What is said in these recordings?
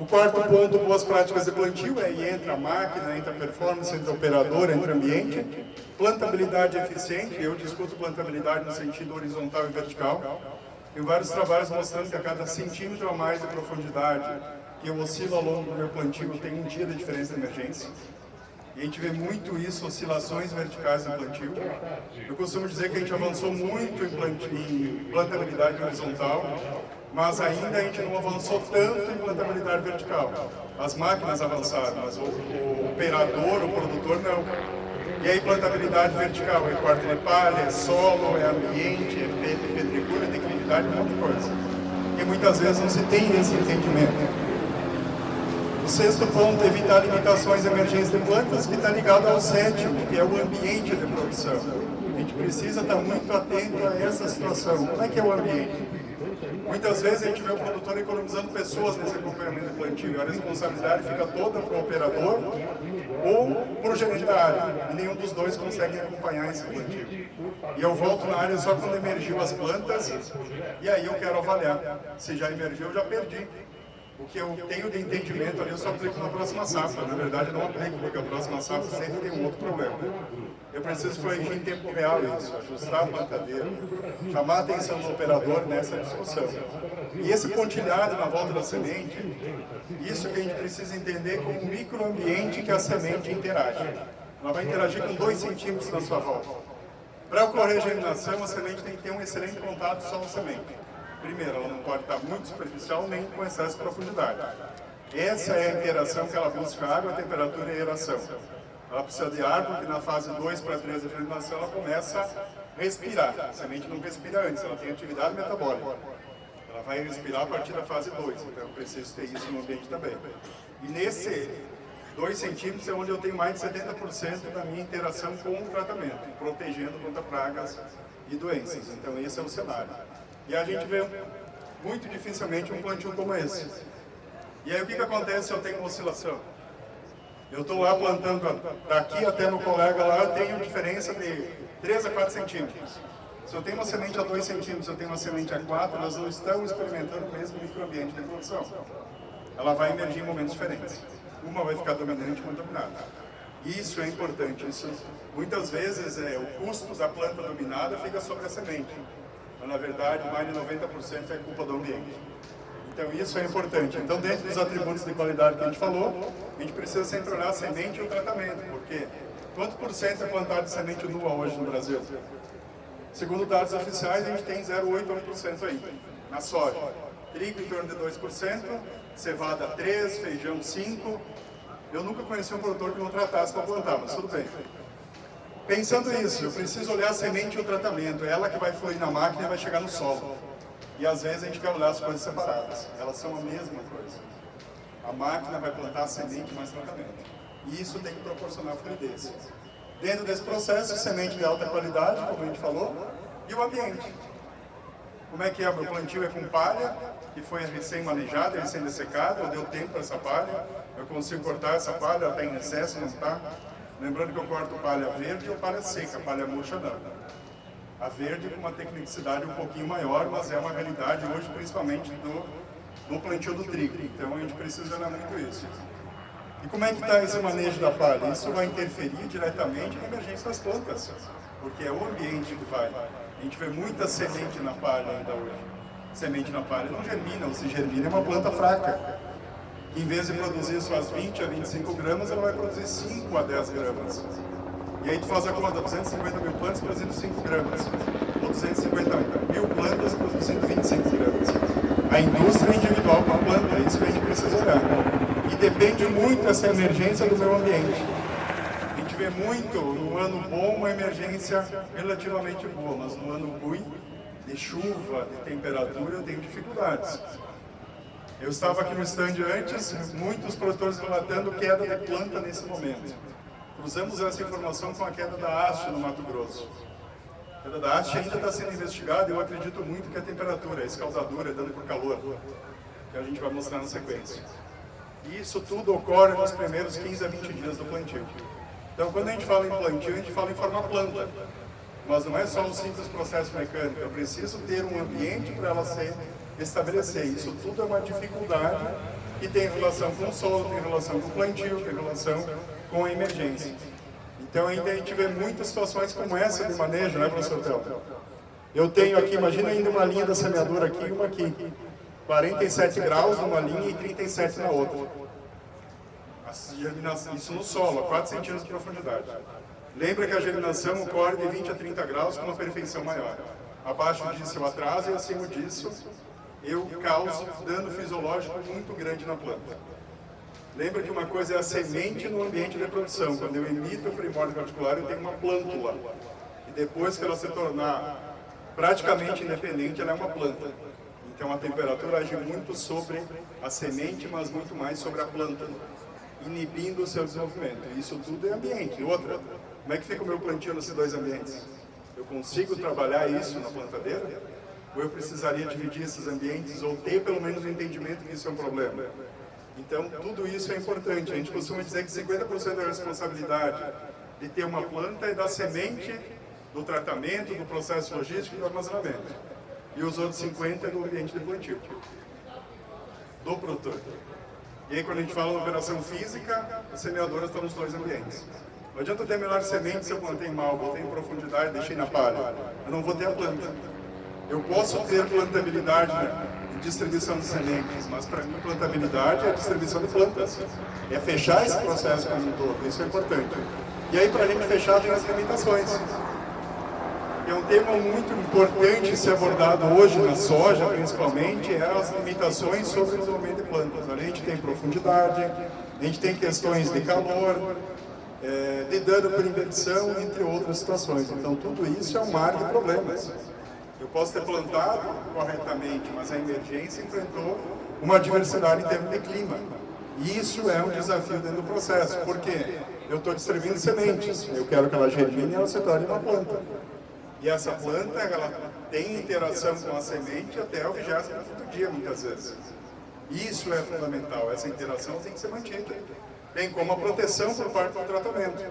O quarto ponto, boas práticas de plantio, aí entra a máquina, entra a performance, entra o operador, entra o ambiente. Plantabilidade eficiente, eu discuto plantabilidade no sentido horizontal e vertical. Tem vários trabalhos mostrando que a cada centímetro a mais de profundidade que eu oscilo ao longo do meu plantio, tem um dia de diferença de emergência. E a gente vê muito isso, oscilações verticais no plantio. Eu costumo dizer que a gente avançou muito em plantabilidade horizontal, mas ainda a gente não avançou tanto em plantabilidade vertical. As máquinas avançaram, mas o operador, o produtor não. E aí plantabilidade vertical é quarto de palha, é solo, é ambiente, é pedregulho, é declividade, é um monte de coisa. E muitas vezes não se tem esse entendimento. O sexto ponto, evitar limitações e emergências de plantas, que está ligado ao sétimo, que é o ambiente de produção. A gente precisa estar muito atento a essa situação. Como é que é o ambiente? Muitas vezes a gente vê o produtor economizando pessoas nesse acompanhamento de plantio. A responsabilidade fica toda para o operador ou para o gerente da área. E nenhum dos dois consegue acompanhar esse plantio. E eu volto na área só quando emergiu as plantas, e aí eu quero avaliar. Se já emergiu, eu já perdi. O que eu tenho de entendimento ali, eu só aplico na próxima safra. Na verdade, eu não aplico, porque a próxima safra sempre tem um outro problema. Eu preciso corrigir em tempo real isso, ajustar a plantadeira, chamar a atenção do operador nessa discussão. E esse pontilhado na volta da semente, isso que a gente precisa entender como um microambiente que a semente interage. Ela vai interagir com 2 centímetros na sua volta. Para ocorrer a germinação, a semente tem que ter um excelente contato solo-semente. Primeiro, ela não pode estar muito superficial nem com excesso de profundidade. Essa é a interação que ela busca: água, temperatura e aeração. Ela precisa de ar, porque na fase 2 para 3 da germinação ela começa a respirar. A semente não respira antes, ela tem atividade metabólica. Ela vai respirar a partir da fase 2, então eu preciso ter isso no ambiente também. E nesse 2 centímetros é onde eu tenho mais de 70% da minha interação com o tratamento, protegendo contra pragas e doenças. Então esse é o cenário. E a gente vê muito dificilmente um plantio como esse. E aí o que acontece se eu tenho uma oscilação? Eu estou lá plantando daqui até no colega lá, eu tenho diferença de 3 a 4 centímetros. Se eu tenho uma semente a 2 centímetros, eu tenho uma semente a 4, nós não estamos experimentando o mesmo microambiente de produção. Ela vai emergir em momentos diferentes. Uma vai ficar dominante e uma dominada. Isso é importante. Isso, muitas vezes o custo da planta dominada fica sobre a semente. Mas, na verdade, mais de 90% é culpa do ambiente. Então, isso é importante. Então, dentro dos atributos de qualidade que a gente falou, a gente precisa sempre olhar a semente e o tratamento, porque quanto por cento é plantado de semente nua hoje no Brasil? Segundo dados oficiais, a gente tem 0,8% a 1% aí, na soja. Trigo em torno de 2%, cevada 3%, feijão 5%. Eu nunca conheci um produtor que não tratasse para plantar, mas tudo bem. Pensando nisso, eu preciso olhar a semente e o tratamento. É ela que vai fluir na máquina e vai chegar no solo. E às vezes a gente quer olhar as coisas separadas. Elas são a mesma coisa. A máquina vai plantar a semente mais tratamento. E isso tem que proporcionar fluidez. Dentro desse processo, semente de alta qualidade, como a gente falou, e o ambiente. Como é que é? O meu plantio é com palha, que foi recém-manejada, recém-dessecada, eu dei tempo para essa palha, eu consigo cortar essa palha, ela está em excesso, não está? Lembrando que eu corto palha verde ou palha seca, palha murcha não. A verde com uma tecnicidade um pouquinho maior, mas é uma realidade hoje, principalmente no plantio do trigo. Então a gente precisa olhar muito isso. E como é que está esse manejo da palha? Isso vai interferir diretamente na emergência das plantas, porque é o ambiente que vai. A gente vê muita semente na palha ainda hoje. Semente na palha não germina, ou se germina é uma planta fraca. Em vez de produzir suas 20 a 25 gramas, ela vai produzir 5 a 10 gramas. E aí tu faz a conta, 250 mil plantas produzindo 5 gramas, ou 250 mil plantas produzindo 25 gramas. A indústria individual com a planta, é isso que a gente precisa olhar. E depende muito essa emergência do meio ambiente. A gente vê muito, no ano bom, uma emergência relativamente boa, mas no ano ruim, de chuva, de temperatura, eu tenho dificuldades. Eu estava aqui no stand antes, muitos produtores relatando queda de planta nesse momento. Cruzamos essa informação com a queda da haste no Mato Grosso. A queda da haste ainda está sendo investigada e eu acredito muito que a temperatura, a escaldadura, é dando por calor, que a gente vai mostrar na sequência. E isso tudo ocorre nos primeiros 15 a 20 dias do plantio. Então, quando a gente fala em plantio, a gente fala em formar planta. Mas não é só um simples processo mecânico, eu preciso ter um ambiente para ela se estabelecer. Isso tudo é uma dificuldade que tem relação com o solo, tem relação com o plantio, tem relação com a emergência. Então ainda a gente vê muitas situações como essa de manejo, né, professor Théo? Eu tenho aqui, imagina ainda uma linha da semeadura aqui e uma aqui. 47 graus numa linha e 37 na outra. Isso no solo, a 4 centímetros de profundidade. Lembra que a germinação ocorre de 20 a 30 graus com uma perfeição maior. Abaixo disso eu atraso e acima disso eu causo dano fisiológico muito grande na planta. Lembra que uma coisa é a semente no ambiente de produção. Quando eu emito o primórdio radicular, eu tenho uma plântula. E depois que ela se tornar praticamente independente, ela é uma planta. Então a temperatura age muito sobre a semente, mas muito mais sobre a planta, inibindo o seu desenvolvimento. Isso tudo é ambiente. Outra, como é que fica o meu plantio nesses dois ambientes? Eu consigo trabalhar isso na plantadeira? Ou eu precisaria dividir esses ambientes, ou ter pelo menos o entendimento que isso é um problema? Então, tudo isso é importante. A gente costuma dizer que 50% da responsabilidade de ter uma planta é da semente, do tratamento, do processo logístico e do armazenamento. E os outros 50% é do ambiente de plantio, do produtor. E aí, quando a gente fala na operação física, as semeadoras estão nos dois ambientes. Não adianta ter melhor semente se eu plantei mal, botei em profundidade, deixei na palha. Eu não vou ter a planta. Eu posso ter plantabilidade, né, de distribuição de sementes, mas para mim plantabilidade é a distribuição de plantas. É fechar esse processo como um todo, isso é importante. E aí, para a gente fechar, tem as limitações. É um tema muito importante ser abordado hoje na soja, principalmente, é as limitações sobre o desenvolvimento de plantas. A gente tem profundidade, a gente tem questões de calor, de dano por inversão, entre outras situações. Então, tudo isso é um mar de problemas. Eu posso ter plantado corretamente, mas a emergência enfrentou uma adversidade em termos de clima. E isso é um desafio dentro do processo, porque eu estou distribuindo sementes, eu quero que ela germine e ela se torne uma planta. E essa planta, ela tem interação com a semente até o 25º dia, muitas vezes. Isso é fundamental, essa interação tem que ser mantida. Bem como a proteção por parte do tratamento.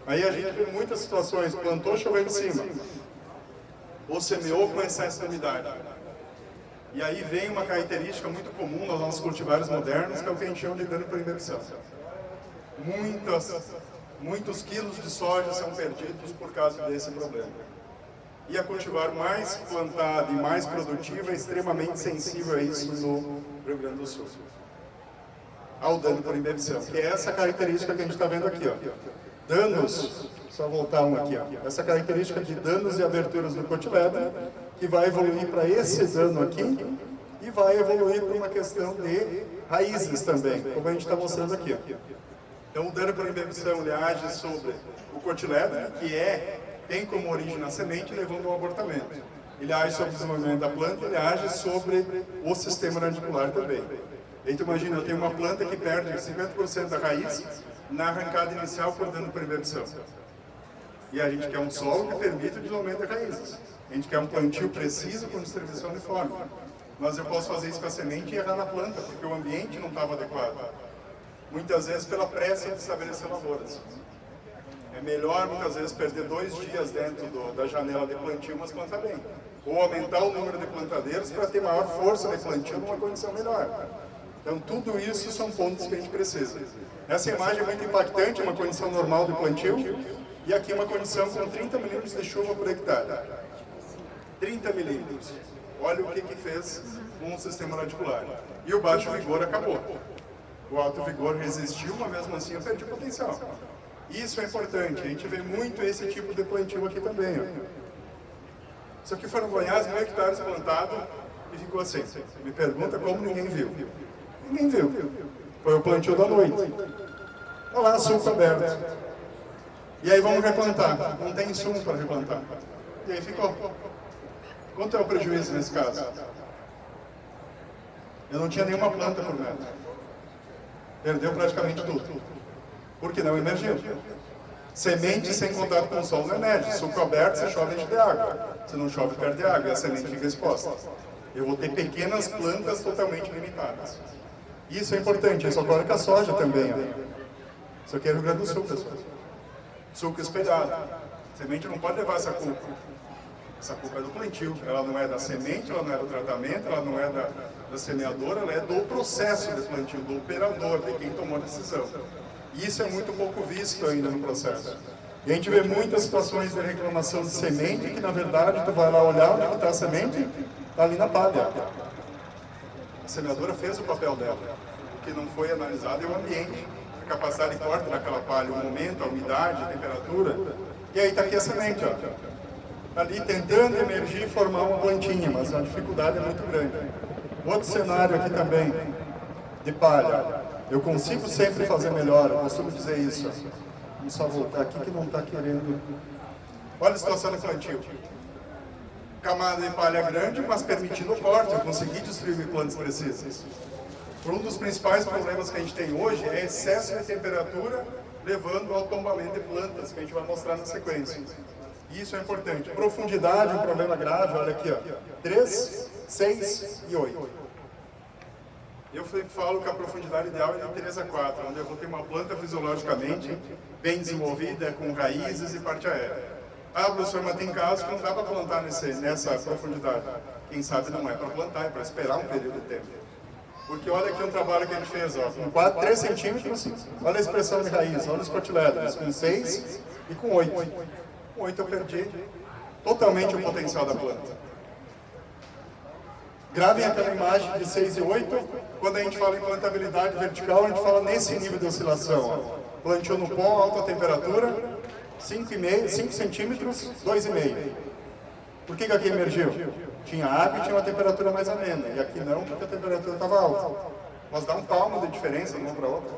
Aí a gente vê muitas situações, plantou, choveu em cima, ou semeou com excesso de umidade. E aí vem uma característica muito comum nos nossos cultivares modernos, que é o que a gente chama de dano por inversão. Muitos quilos de soja são perdidos por causa desse problema. E a cultivar mais plantada e mais produtiva é extremamente sensível a isso no Rio Grande do Sul. Ao dano por inversão, que é essa característica que a gente está vendo aqui, ó. Danos, só voltar um aqui, ó. Essa característica de danos e aberturas no cotiledone, que vai evoluir para esse dano aqui, e vai evoluir para uma questão de raízes também, como a gente está mostrando aqui. Então o dano por inversão, ele age sobre o cotiledone, que tem como origem na semente, levando ao abortamento. Ele age sobre o desenvolvimento da planta, ele age sobre o sistema radicular também. Então imagina, eu tenho uma planta que perde 50% da raiz na arrancada inicial por dano por inversão. E a gente quer um solo que permita o desenvolvimento das raízes. A gente quer um plantio preciso com distribuição uniforme. Mas eu posso fazer isso com a semente e errar na planta, porque o ambiente não estava adequado. Muitas vezes pela pressa de estabelecer lavouras. É melhor, muitas vezes, perder 2 dias dentro da janela de plantio, mas plantar bem. Ou aumentar o número de plantadeiros para ter maior força de plantio numa condição melhor. Então, tudo isso são pontos que a gente precisa. Essa imagem é muito impactante, é uma condição normal de plantio, e aqui uma condição com 30 milímetros de chuva por hectare. 30 milímetros. Olha o que fez com o sistema radicular. E o baixo vigor acabou. O alto vigor resistiu, mas mesmo assim eu perdi o potencial. Isso é importante, a gente vê muito esse tipo de plantio aqui também. Ó. Isso aqui foi no Goiás, 1.000 hectares plantado e ficou assim. Me pergunta como ninguém viu. Ninguém viu. Foi o plantio da noite. Olha lá, sulco aberto. E aí vamos replantar. Não tem insumo para replantar. E aí ficou. Quanto é o prejuízo nesse caso? Eu não tinha nenhuma planta por metro. Perdeu praticamente tudo. Porque não emergiu. Semente sem contato com o solo não emerge. Sulco aberto, se chove, enche de água. Se não chove, perde água e a semente fica exposta. Eu vou ter pequenas plantas totalmente limitadas. Isso é importante, isso ocorre com a soja também. Ó. Isso aqui é Rio Grande do Sul, pessoal. Sulco espelhado. A semente não pode levar essa culpa. Essa culpa é do plantio, ela não é da semente, ela não é do tratamento, ela não é da semeadora, ela é do processo de plantio, do operador, de quem tomou a decisão. E isso é muito pouco visto ainda no processo. E a gente vê muitas situações de reclamação de semente, que na verdade tu vai lá olhar onde está a semente, está ali na palha. A semeadora fez o papel dela. O que não foi analisado é o ambiente, a capacidade de corte daquela palha, o momento, a umidade, a temperatura. E aí está aqui a semente, ó. Ali tentando emergir e formar uma plantinha, mas a dificuldade é muito grande. Outro cenário aqui também, de palha. Eu consigo sempre fazer melhor, eu costumo dizer isso. Vamos só voltar aqui que não está querendo. Olha a situação do plantio. Camada de palha grande, mas permitindo o corte, eu consegui distribuir plantas precisas. Um dos principais problemas que a gente tem hoje é excesso de temperatura, levando ao tombamento de plantas, que a gente vai mostrar na sequência. Isso é importante. Profundidade, um problema grave, olha aqui, ó. 3, 6 e 8. Eu falo que a profundidade ideal é de 3 a 4, onde eu vou ter uma planta fisiologicamente bem desenvolvida, com raízes e parte aérea. Ah, professor, mas tem casos que não dá para plantar nessa profundidade. Quem sabe não é para plantar, é para esperar um período de tempo. Porque olha aqui um trabalho que a gente fez, ó, com 3 centímetros, olha a expressão de raiz, olha os cotilédonos, com 6 e com 8. Com 8 eu perdi totalmente o potencial da planta. Gravem aquela imagem de 6 e 8, quando a gente fala em plantabilidade vertical, a gente fala nesse nível de oscilação. Ó. Plantio no pó, alta temperatura, 5 centímetros, 2,5. Por que aqui emergiu? Tinha água e tinha uma temperatura mais amena, e aqui não, porque a temperatura estava alta. Mas dá um palmo de diferença de uma para outra.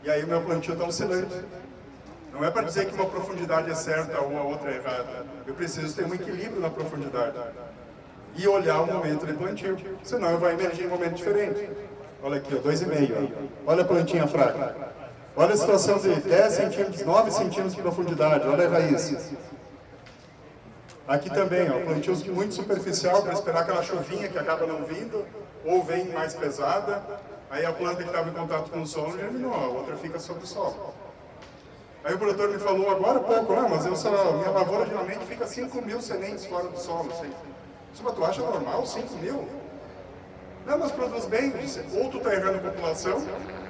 E aí o meu plantio está oscilante. Não é para dizer que uma profundidade é certa ou a outra é errada. Eu preciso ter um equilíbrio na profundidade. E olhar o momento de plantio. Senão eu vou emergir em um momento diferente. Olha aqui, 2,5. Olha a plantinha fraca. Olha a situação de 10 centímetros, 9 centímetros de profundidade. Olha a raiz. Aqui também, ó, plantio muito superficial para esperar aquela chuvinha que acaba não vindo, ou vem mais pesada. Aí a planta que estava em contato com o solo germinou, a outra fica sobre o solo. Aí o produtor me falou agora há pouco, mas minha lavoura geralmente fica 5.000 sementes fora do solo. Mas tu acha normal 5.000? Não, mas produz bem. Ou tu está errando a população,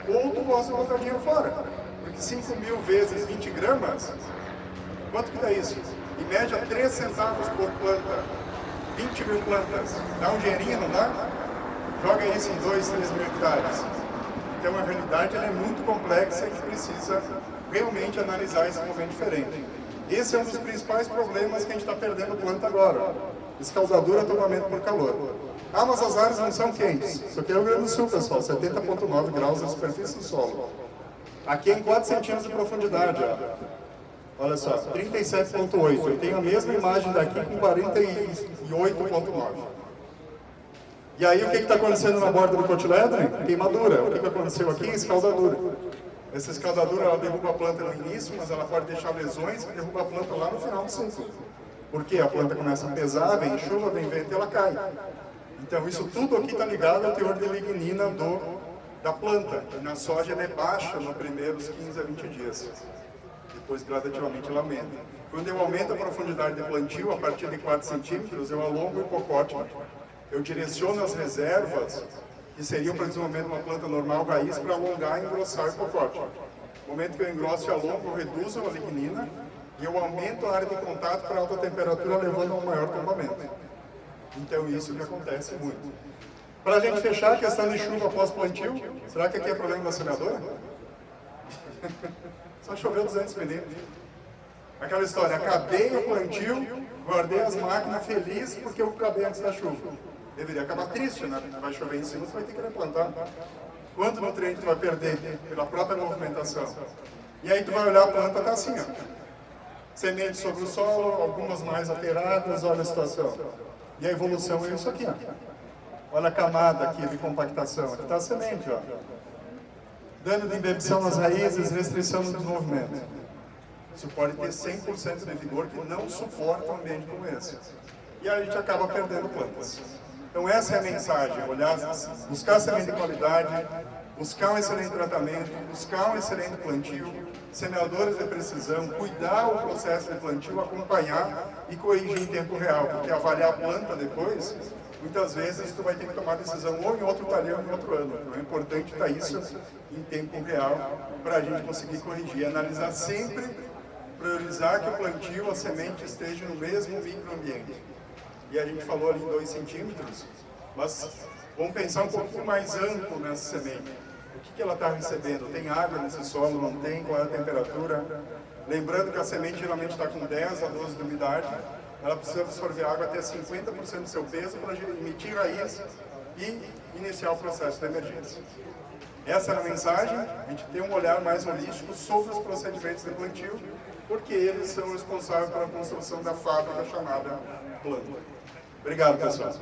ou tu gosta de botar dinheiro fora. Porque 5.000 vezes 20 gramas, quanto que dá isso? Em média 3 centavos por planta. 20.000 plantas. Dá um dinheirinho, não dá? Joga isso em 2, 3 mil hectares. Então a realidade ela é muito complexa e a gente precisa realmente analisar esse momento diferente. Esse é um dos principais problemas que a gente está perdendo planta agora. Escaldadura, tombamento por calor. Ah, mas as áreas não são quentes. Isso aqui é o Rio Grande do Sul, pessoal. 70,9 graus de superfície do solo. Aqui é em 4 centímetros de profundidade. Ó. Olha só, 37,8. Eu tenho a mesma imagem daqui com 48,9. E aí o que está acontecendo na borda do cotilédone? Queimadura. O que aconteceu aqui? Escaldadura. Essa escaldadura ela derruba a planta no início, mas ela pode deixar lesões que derruba a planta lá no final do ciclo. Porque a planta começa a pesar, vem chuva, vem vento e ela cai. Então isso tudo aqui está ligado ao teor de lignina da planta. E na soja ela é baixa nos primeiros 15 a 20 dias. Depois gradativamente ela aumenta. Quando eu aumento a profundidade de plantio, a partir de 4 centímetros, eu alongo o hipocote, eu direciono as reservas, que seriam para desenvolvimento de uma planta normal raiz, para alongar e engrossar o hipocote. No momento que eu engrosso e alongo, eu reduzo a lignina e eu aumento a área de contato para alta temperatura, levando a um maior tombamento. Então isso que acontece muito. Para a gente fechar a questão de chuva após plantio, será que aqui é problema da semeadora? Só choveu 200 milímetros. Aquela história, acabei o plantio, guardei as máquinas feliz porque eu acabei antes da chuva. Deveria acabar triste, né? Vai chover em cima, você vai ter que replantar. Quanto nutriente tu vai perder pela própria movimentação? E aí tu vai olhar a planta, tá assim, ó. Sementes sobre o solo, algumas mais alteradas, olha a situação. E a evolução é isso aqui, ó. Olha a camada aqui de compactação, aqui está a semente, ó. Dano de embebição nas raízes, restrição no desenvolvimento. Isso pode ter 100% de vigor que não suporta um ambiente como esse. E aí a gente acaba perdendo plantas. Então essa é a mensagem, olhar, buscar semente de qualidade, buscar um excelente tratamento, buscar um excelente plantio, semeadores de precisão, cuidar o processo de plantio, acompanhar e corrigir em tempo real, porque avaliar a planta depois, muitas vezes tu vai ter que tomar decisão ou em outro talhão ou em outro ano. Então é importante estar isso em tempo real para a gente conseguir corrigir, analisar sempre, priorizar que o plantio, a semente esteja no mesmo microambiente. E a gente falou ali em 2 centímetros, mas vamos pensar um pouquinho mais amplo nessa semente. O que ela está recebendo? Tem água nesse solo? Não tem? Qual é a temperatura? Lembrando que a semente geralmente está com 10 a 12 de umidade, ela precisa absorver água até 50% do seu peso para emitir raiz e iniciar o processo de emergência. Essa era a mensagem, a gente tem um olhar mais holístico sobre os procedimentos de plantio, porque eles são responsáveis pela construção da fábrica chamada planta. Obrigado, pessoal.